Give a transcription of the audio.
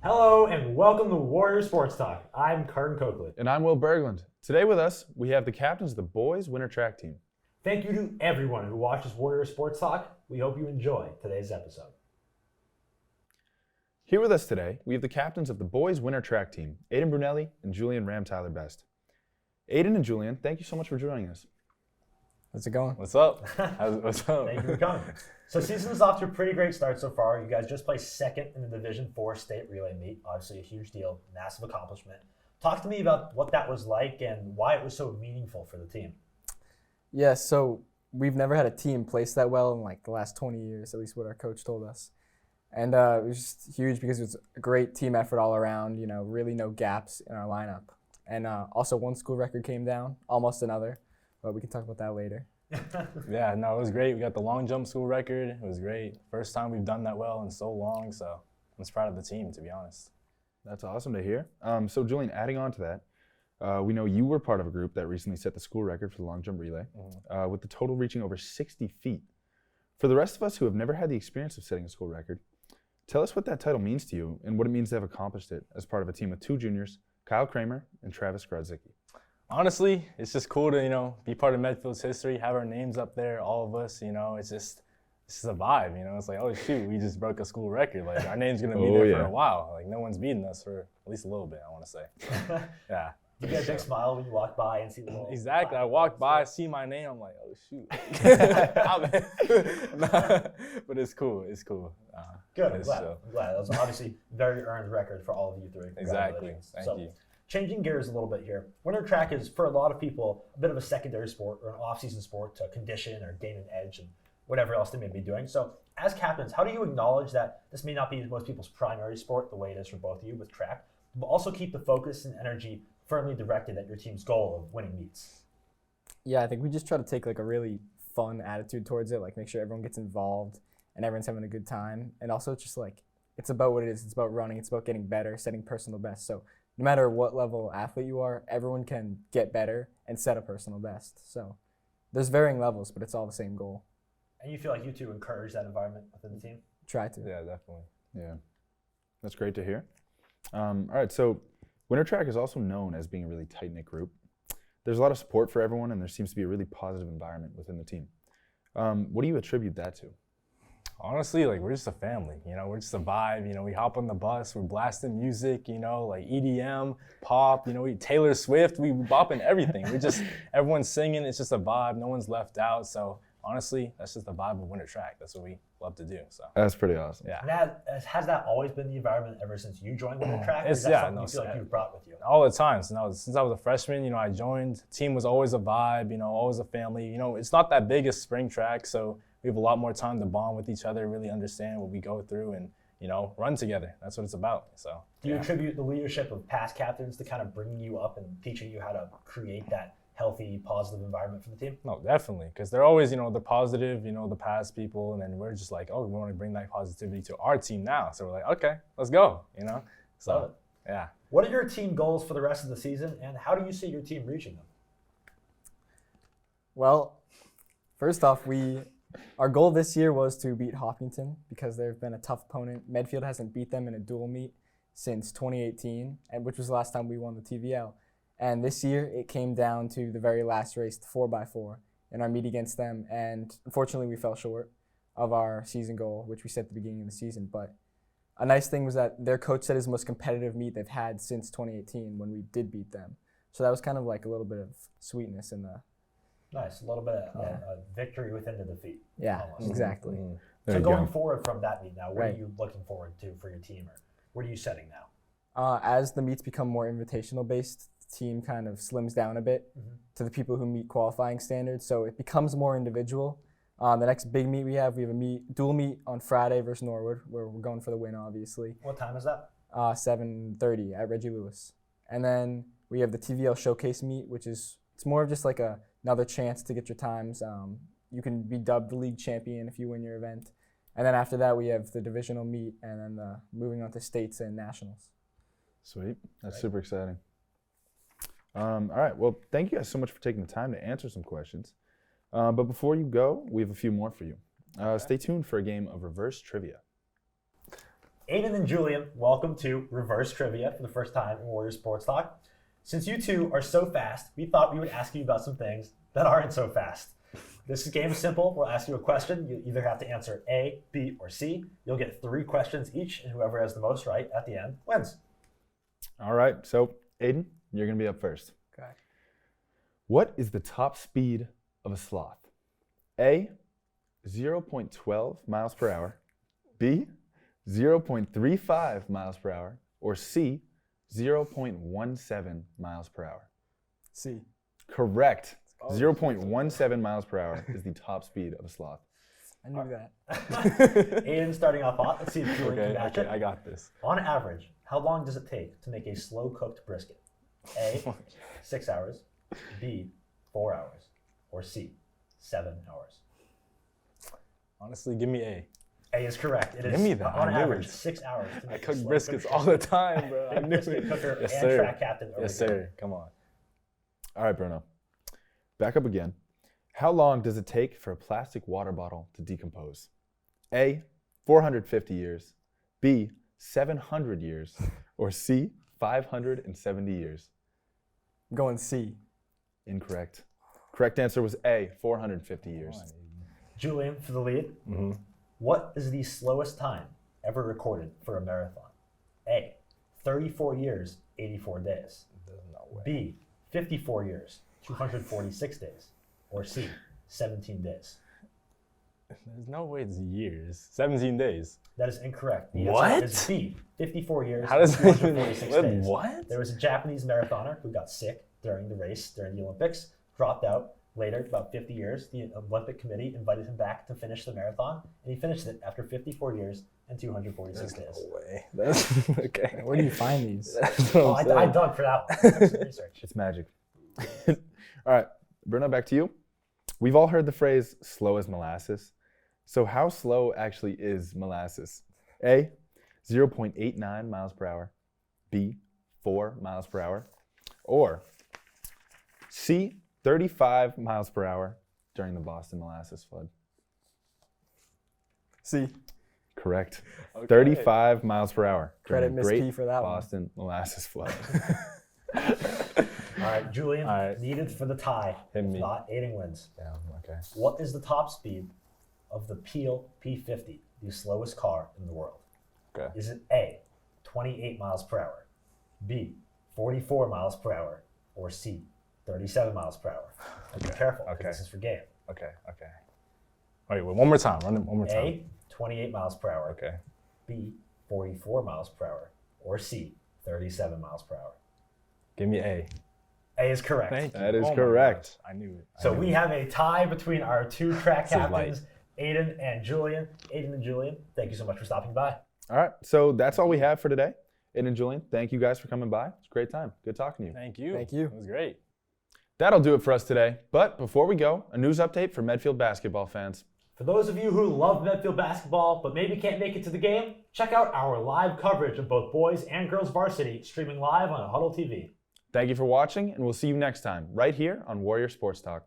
Hello and welcome to Warrior Sports Talk. I'm Curran Coakley. And I'm Bergland. Today with us, we have the captains of the boys winter track team. Thank you to everyone who watches Warrior Sports Talk. We hope you enjoy today's episode. Here with us today, we have the captains of the boys winter track team, Aidan Brunelli and Julian Ram-Tylerbest. Aidan and Julian, thank you so much for joining us. How's it going? What's up? What's up? Thank you for coming. So season is off to a pretty great start so far. You guys just placed second in the Division 4 state relay meet. Obviously a huge deal, massive accomplishment. Talk to me about what that was like and why it was so meaningful for the team. Yeah, so we've never had a team place that well in like the last 20 years, at least what our coach told us. And it was just huge because it was a great team effort all around, really no gaps in our lineup. And also one school record came down, almost another, but we can talk about that later. Yeah, no, it was great. We got the long jump school record. It was great. First time we've done that well in so long, so I'm just proud of the team, to be honest. That's awesome to hear. So Julian, adding on to that, we know you were part of a group that recently set the school record for the long jump relay, with the total reaching over 60 feet. For the rest of us who have never had the experience of setting a school record, tell us what that title means to you and what it means to have accomplished it as part of a team with two juniors, Kyle Kramer and Travis Grodzicki. Honestly, it's just cool to, be part of Medfield's history, have our names up there, all of us, it's just a vibe, It's like, oh shoot, we just broke a school record. Like our name's gonna be there for a while. Like no one's beating us for at least a little bit, I wanna say. Yeah. You get a big smile when you walk by and see the little Exactly. I walk by, see my name, I'm like, oh shoot. But it's cool. It's cool. Good. I'm glad. That was obviously a very earned record for all of you three. Exactly. Thank you. Changing gears a little bit here. Winter track is, for a lot of people, a bit of a secondary sport or an off-season sport to condition or gain an edge and whatever else they may be doing. So as captains, how do you acknowledge that this may not be most people's primary sport the way it is for both of you with track, but also keep the focus and energy firmly directed at your team's goal of winning meets? Yeah, I think we just try to take like a really fun attitude towards it, like make sure everyone gets involved and everyone's having a good time. And also just like, it's about what it is. It's about running. It's about getting better, setting personal best. So no matter what level athlete you are, everyone can get better and set a personal best. So there's varying levels, but it's all the same goal. And you feel like you two encourage that environment within the team? Try to. Yeah, definitely. Yeah, that's great to hear. All right, so winter track is also known as being a really tight-knit group. There's a lot of support for everyone, and there seems to be a really positive environment within the team. What do you attribute that to? Honestly, like we're just a family, we're just a vibe, we hop on the bus, we're blasting music, like EDM, pop, we Taylor Swift, we bopping everything. Everyone's singing, it's just a vibe, no one's left out. So honestly, that's just the vibe of winter track. That's what we love to do. So that's pretty awesome. Yeah. And has that always been the environment ever since you joined winter track? Or is It's, that yeah, something no, you feel like you've brought with you? All the time. Since I was a freshman, I joined. Team was always a vibe, always a family. It's not that big as spring track, so we have a lot more time to bond with each other, really understand what we go through, and run together. That's what it's about. So. Do you attribute the leadership of past captains to kind of bringing you up and teaching you how to create that healthy, positive environment for the team? No, definitely, because they're always, the positive, the past people, and then we're just like, oh, we want to bring that positivity to our team now. So we're like, okay, let's go, So, Love it. Yeah. What are your team goals for the rest of the season, and how do you see your team reaching them? Well, first off, our goal this year was to beat Hopkinton because they've been a tough opponent. Medfield hasn't beat them in a dual meet since 2018, which was the last time we won the TVL. And this year, it came down to the very last race, the 4x4, in our meet against them. And unfortunately, we fell short of our season goal, which we set at the beginning of the season. But a nice thing was that their coach said it was the most competitive meet they've had since 2018 when we did beat them. So that was kind of like a little bit of sweetness in the... Nice, a little bit of victory within the defeat. Yeah, almost. Exactly. So going forward from that meet now, what are you looking forward to for your team, or what are you setting now? As the meets become more invitational based, the team kind of slims down a bit to the people who meet qualifying standards, so it becomes more individual. The next big meet we have a dual meet on Friday versus Norwood, where we're going for the win, obviously. What time is that? 7:30 at Reggie Lewis. And then we have the TVL Showcase meet, which is it's more of just like another chance to get your times. You can be dubbed the league champion if you win your event. And then after that, we have the divisional meet, and then moving on to states and nationals. Sweet. That's super exciting. All right. Well, thank you guys so much for taking the time to answer some questions. But before you go, we have a few more for you. Stay tuned for a game of reverse trivia. Aidan and Julian, welcome to Reverse Trivia for the first time in Warrior Sports Talk. Since you two are so fast, we thought we would ask you about some things that aren't so fast. This game is simple. We'll ask you a question. You either have to answer A, B, or C. You'll get 3 questions each, and whoever has the most right at the end wins. All right, so Aidan, you're going to be up first. Okay. What is the top speed of a sloth? A, 0.12 miles per hour. B, 0.35 miles per hour. Or C, 0.17 miles per hour. C. Correct. 0.17 miles per hour is the top speed of a sloth. I knew that. Aidan starting off hot. Let's see if Julian can match it. I got this. On average, how long does it take to make a slow-cooked brisket? A, 6 hours. B, 4 hours. Or C, 7 hours. Honestly, give me A. A is correct. It is Give me that. on I knew average it. 6 hours. To I make a cook slow-cooked briskets all the time, bro. I knew brisket it. cooker Yes, and sir. track captain. over Yes, here. sir. Come on. All right, Bruno. Back up again. How long does it take for a plastic water bottle to decompose? A, 450 years. B, 700 years. Or C, 570 years. I'm going C. Incorrect. Correct answer was A, 450 years. Julian for the lead. Mm-hmm. What is the slowest time ever recorded for a marathon? A, 34 years, 84 days. There's no way. B, 54 years, 246 days. Or C, 17 days. There's no way it's years. 17 days. That is incorrect. The What? answer is B, 54 years, How does that even 246 days. What? There was a Japanese marathoner who got sick during the race, during the Olympics, dropped out. Later, about 50 years, the Olympic Committee invited him back to finish the marathon, and he finished it after 54 years and 246 days. No way. That's okay. Where do you find these? That's what Oh, I'm I saying. dug for that one. Did some research. It's magic. All right, Bruno, back to you. We've all heard the phrase slow as molasses. So how slow actually is molasses? A, 0.89 miles per hour. B, 4 miles per hour. Or C, 35 miles per hour during the Boston molasses flood. C. Correct. Okay. 35 miles per hour during Credit the Miss Great P for that one. Boston molasses flood. All right, Julian, All right. needed for the tie. Hit If me. not, Aidan wins. Yeah, okay. What is the top speed of the Peel P50, the slowest car in the world? Okay. Is it A, 28 miles per hour, B, 44 miles per hour, or C, 37 miles per hour? Be careful, because okay. this is for game. Okay. Wait, one more time. Run it one more time. A, 28 miles per hour, Okay. B, 44 miles per hour, or C, 37 miles per hour. Give me A. A is correct. Thank you. That is Oh my correct. gosh, I knew it. So we have a tie between our 2 track This is light. captains, Aidan and Julian. Aidan and Julian, thank you so much for stopping by. All right, so that's all we have for today. Aidan and Julian, thank you guys for coming by. It's a great time. Good talking to you. Thank you. Thank you. It was great. That'll do it for us today. But before we go, a news update for Medfield basketball fans. For those of you who love Medfield basketball but maybe can't make it to the game, check out our live coverage of both boys and girls varsity streaming live on Huddle TV. Thank you for watching, and we'll see you next time right here on Warrior Sports Talk.